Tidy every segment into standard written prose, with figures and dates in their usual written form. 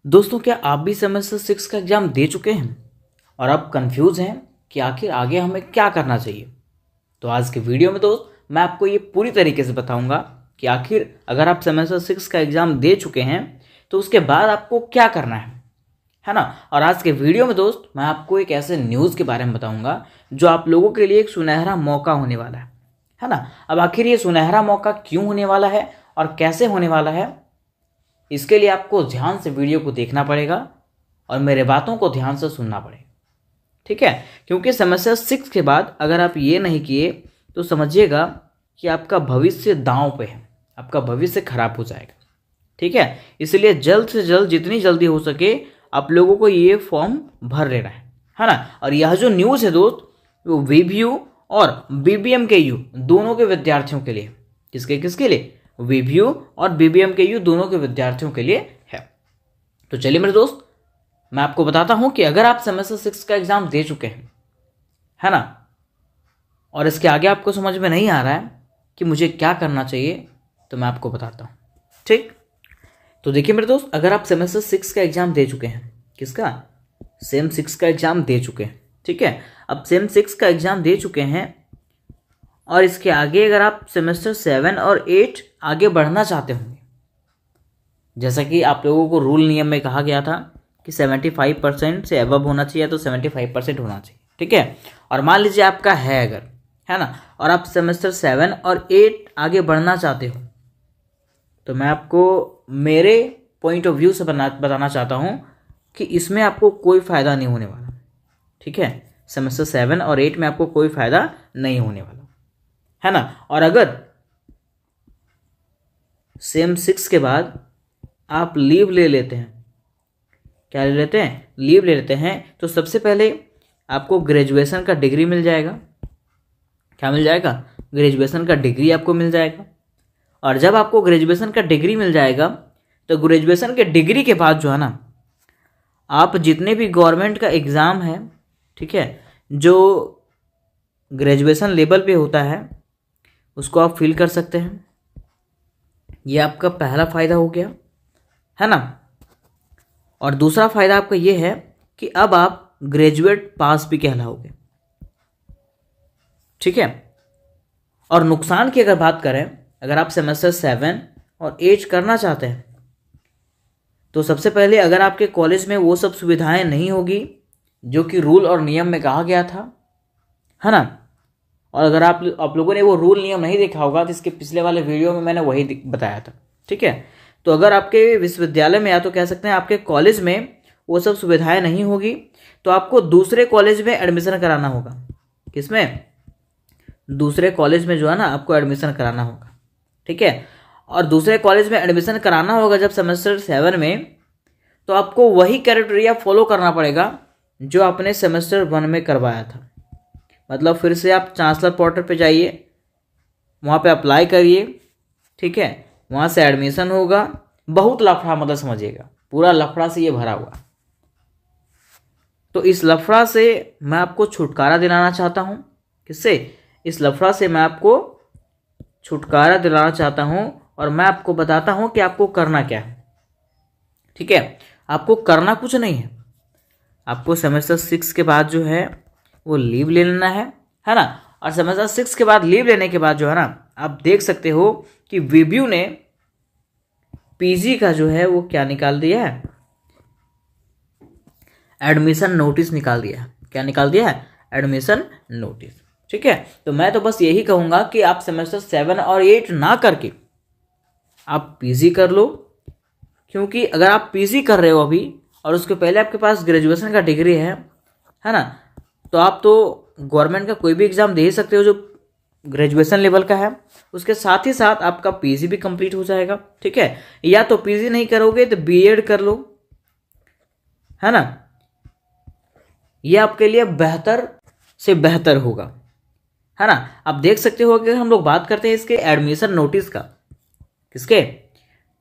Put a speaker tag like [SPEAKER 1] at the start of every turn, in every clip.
[SPEAKER 1] दोस्तों, क्या आप भी सेमेस्टर 6 का एग्ज़ाम दे चुके हैं और अब कंफ्यूज हैं कि आखिर आगे हमें क्या करना चाहिए? तो आज के वीडियो में दोस्त मैं आपको ये पूरी तरीके से बताऊंगा कि आखिर अगर आप सेमेस्टर 6 का एग्ज़ाम दे चुके हैं तो उसके बाद आपको क्या करना है ना। और आज के वीडियो में दोस्त मैं आपको एक ऐसे न्यूज़ के बारे में बताऊंगा जो आप लोगों के लिए एक सुनहरा मौका होने वाला है ना। अब आखिर ये सुनहरा मौका क्यों होने वाला है और कैसे होने वाला है, इसके लिए आपको ध्यान से वीडियो को देखना पड़ेगा और मेरे बातों को ध्यान से सुनना पड़ेगा, ठीक है। क्योंकि सेमेस्टर 6 के बाद अगर आप ये नहीं किए तो समझिएगा कि आपका भविष्य दांव पे है, आपका भविष्य खराब हो जाएगा, ठीक है। इसलिए जल्द से जल्द, जितनी जल्दी हो सके, आप लोगों को ये फॉर्म भर लेना है ना। और यह जो न्यूज़ है दोस्त, वो वीवीयू और बीबीएम के यू दोनों के विद्यार्थियों के लिए, किसके लिए? वीवीयू और बीबीएम के यू दोनों के विद्यार्थियों के लिए है। तो चलिए मेरे दोस्त, मैं आपको बताता हूं कि अगर आप सेमेस्टर 6 का एग्जाम दे चुके हैं, है ना, और इसके आगे आपको समझ में नहीं आ रहा है कि मुझे क्या करना चाहिए, तो मैं आपको बताता हूं, ठीक। तो देखिए मेरे दोस्त, अगर आप सेमेस्टर 6 का एग्जाम दे चुके हैं, किसका? सेम 6 का एग्जाम दे चुके हैं, ठीक है। अब सेम 6 का एग्जाम दे चुके हैं और इसके आगे अगर आप सेमेस्टर 7 और 8 आगे बढ़ना चाहते होंगे, जैसा कि आप लोगों को रूल नियम में कहा गया था कि 75% से अबव होना चाहिए, तो 75% होना चाहिए, ठीक है। और मान लीजिए आपका है अगर, है ना, और आप सेमेस्टर 7 और 8 आगे बढ़ना चाहते हो, तो मैं आपको मेरे पॉइंट ऑफ व्यू से बताना चाहता हूँ कि इसमें आपको कोई फ़ायदा नहीं होने वाला, ठीक है। सेमेस्टर 7 और 8 में आपको कोई फ़ायदा नहीं होने वाला, है ना। और अगर सेम 6 के बाद आप लीव ले लेते हैं, क्या ले लेते हैं? लीव ले लेते हैं, तो सबसे पहले आपको ग्रेजुएशन का डिग्री मिल जाएगा। क्या मिल जाएगा? ग्रेजुएशन का डिग्री आपको मिल जाएगा। और जब आपको ग्रेजुएशन का डिग्री मिल जाएगा, तो ग्रेजुएशन के डिग्री के बाद जो है ना, आप जितने भी गवर्नमेंट का एग्ज़ाम है, ठीक है, जो ग्रेजुएशन लेवल पे होता है, उसको आप फिल कर सकते हैं। ये आपका पहला फ़ायदा हो गया, है ना। और दूसरा फ़ायदा आपका ये है कि अब आप ग्रेजुएट पास भी कहलाओगे, ठीक है। और नुकसान की अगर बात करें, अगर आप सेमेस्टर 7 और 8 करना चाहते हैं, तो सबसे पहले अगर आपके कॉलेज में वो सब सुविधाएं नहीं होगी जो कि रूल और नियम में कहा गया था, है ना। और अगर आप लोगों ने वो रूल नियम नहीं देखा होगा, तो इसके पिछले वाले वीडियो में मैंने वही बताया था, ठीक है। तो अगर आपके विश्वविद्यालय में, या तो कह सकते हैं आपके कॉलेज में, वो सब सुविधाएं नहीं होगी, तो आपको दूसरे कॉलेज में एडमिशन कराना होगा। किसमें? दूसरे कॉलेज में जो है ना, आपको एडमिशन कराना होगा, ठीक है। और दूसरे कॉलेज में एडमिशन कराना होगा जब सेमेस्टर 7 में, तो आपको वही क्राइटेरिया फॉलो करना पड़ेगा जो आपने सेमेस्टर 1 में करवाया था। मतलब फिर से आप चांसलर पोर्टल पे जाइए, वहाँ पे अप्लाई करिए, ठीक है, वहाँ से एडमिशन होगा। बहुत लफड़ा, मतलब समझिएगा, पूरा लफड़ा से ये भरा हुआ। तो इस लफड़ा से मैं आपको छुटकारा दिलाना चाहता हूँ। किससे? इस लफड़ा से मैं आपको छुटकारा दिलाना चाहता हूँ, और मैं आपको बताता हूँ कि आपको करना क्या है, ठीक है। आपको करना कुछ नहीं है, आपको सेमेस्टर 6 के बाद जो है वो लीव ले लेना है ना। और सेमेस्टर 6 के बाद लीव लेने के बाद जो है ना, आप देख सकते हो कि वीवीयू ने पीजी का जो है वो क्या निकाल दिया है, एडमिशन नोटिस निकाल दिया है। क्या निकाल दिया है? एडमिशन नोटिस, ठीक है। तो मैं तो बस यही कहूँगा कि आप सेमेस्टर 7 और 8 ना करके आप पीजी कर लो, क्योंकि अगर आप पीजी कर रहे हो अभी और उसके पहले आपके पास ग्रेजुएशन का डिग्री है ना, तो आप तो गवर्नमेंट का कोई भी एग्ज़ाम दे ही सकते हो जो ग्रेजुएशन लेवल का है। उसके साथ ही साथ आपका पीजी भी कंप्लीट हो जाएगा, ठीक है। या तो पीजी नहीं करोगे तो बीएड कर लो, है ना। ये आपके लिए बेहतर से बेहतर होगा, है ना। आप देख सकते हो कि हम लोग बात करते हैं इसके एडमिशन नोटिस का, किसके?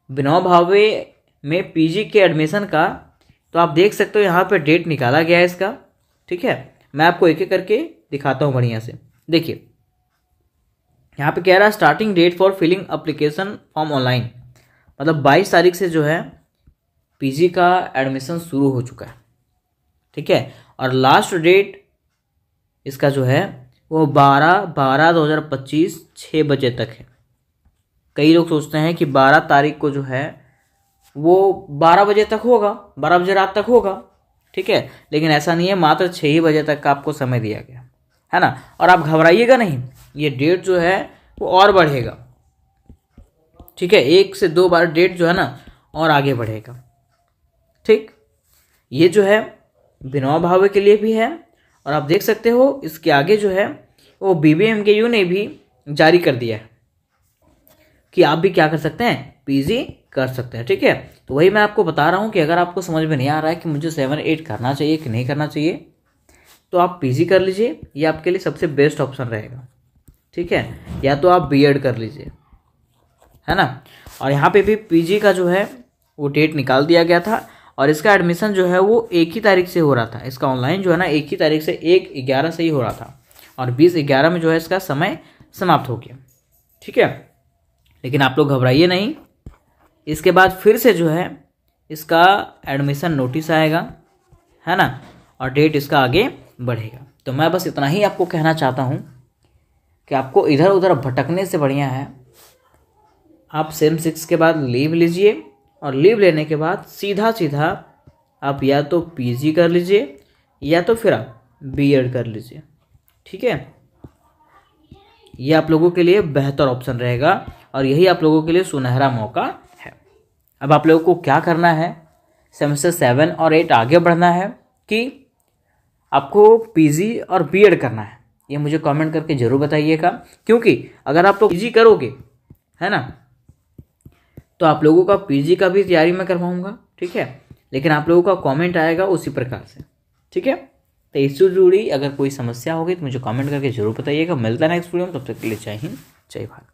[SPEAKER 1] विनोबा भावे में पीजी के एडमिशन का। तो आप देख सकते हो यहाँ पे डेट निकाला गया है इसका, ठीक है। मैं आपको एक एक करके दिखाता हूँ बढ़िया से। देखिए यहाँ पे कह रहा है starting date for filling application form online, मतलब 22 तारीख से जो है पीजी का एडमिशन शुरू हो चुका है, ठीक है। और लास्ट डेट इसका जो है वो 12/12/2025 6 बजे तक है। कई लोग सोचते हैं कि 12 तारीख को जो है वो 12 बजे तक होगा, 12 बजे रात तक होगा, ठीक है, लेकिन ऐसा नहीं है। मात्र 6 ही बजे तक का आपको समय दिया गया है ना। और आप घबराइएगा नहीं, ये डेट जो है वो और बढ़ेगा, ठीक है। 1 से 2 बार डेट जो है ना और आगे बढ़ेगा, ठीक। ये जो है विनोबा भावे के लिए भी है, और आप देख सकते हो इसके आगे जो है वो BBMKU ने भी जारी कर दिया है कि आप भी क्या कर सकते हैं, पीजी कर सकते हैं, ठीक है। तो वही मैं आपको बता रहा हूँ कि अगर आपको समझ में नहीं आ रहा है कि मुझे 7-8 करना चाहिए कि नहीं करना चाहिए, तो आप पीजी कर लीजिए, ये आपके लिए सबसे बेस्ट ऑप्शन रहेगा, ठीक है। या तो आप बीएड कर लीजिए, है ना। और यहाँ पे भी पीजी का जो है वो डेट निकाल दिया गया था, और इसका एडमिशन जो है वो 1 ही तारीख से हो रहा था। इसका ऑनलाइन जो है ना 1 ही तारीख से 1/11 से ही हो रहा था, और 20/11 में जो है इसका समय समाप्त हो गया, ठीक है। लेकिन आप लोग घबराइए नहीं, इसके बाद फिर से जो है इसका एडमिशन नोटिस आएगा, है ना, और डेट इसका आगे बढ़ेगा। तो मैं बस इतना ही आपको कहना चाहता हूँ कि आपको इधर उधर भटकने से बढ़िया है आप सेम 6 के बाद लीव लीजिए, और लीव लेने के बाद सीधा सीधा आप या तो पीजी कर लीजिए या तो फिर आप बीएड कर लीजिए, ठीक है। ये आप लोगों के लिए बेहतर ऑप्शन रहेगा, और यही आप लोगों के लिए सुनहरा मौका है। अब आप लोगों को क्या करना है, सेमेस्टर 7 और 8 आगे बढ़ना है कि आपको पीजी और बीएड करना है, ये मुझे कमेंट करके ज़रूर बताइएगा। क्योंकि अगर आप लोग पीजी करोगे, है ना, तो आप लोगों का पीजी का भी तैयारी मैं करवाऊँगा, ठीक है। लेकिन आप लोगों का कमेंट आएगा उसी प्रकार से, ठीक है। तो इससे जुड़ी अगर कोई समस्या होगी तो मुझे कमेंट करके ज़रूर बताइएगा। मिलता है नेक्स्ट वीडियो में, तब तक के लिए जय हिंद, जय भारत।